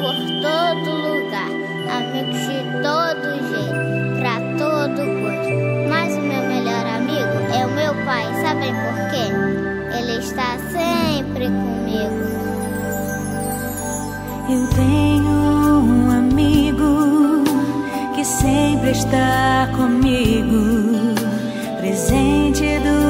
por todo lugar, amigos de todo jeito, pra todo gosto. Mas o meu melhor amigo é o meu pai, sabem por quê? Ele está sempre comigo. Eu tenho um amigo que sempre está comigo, presente do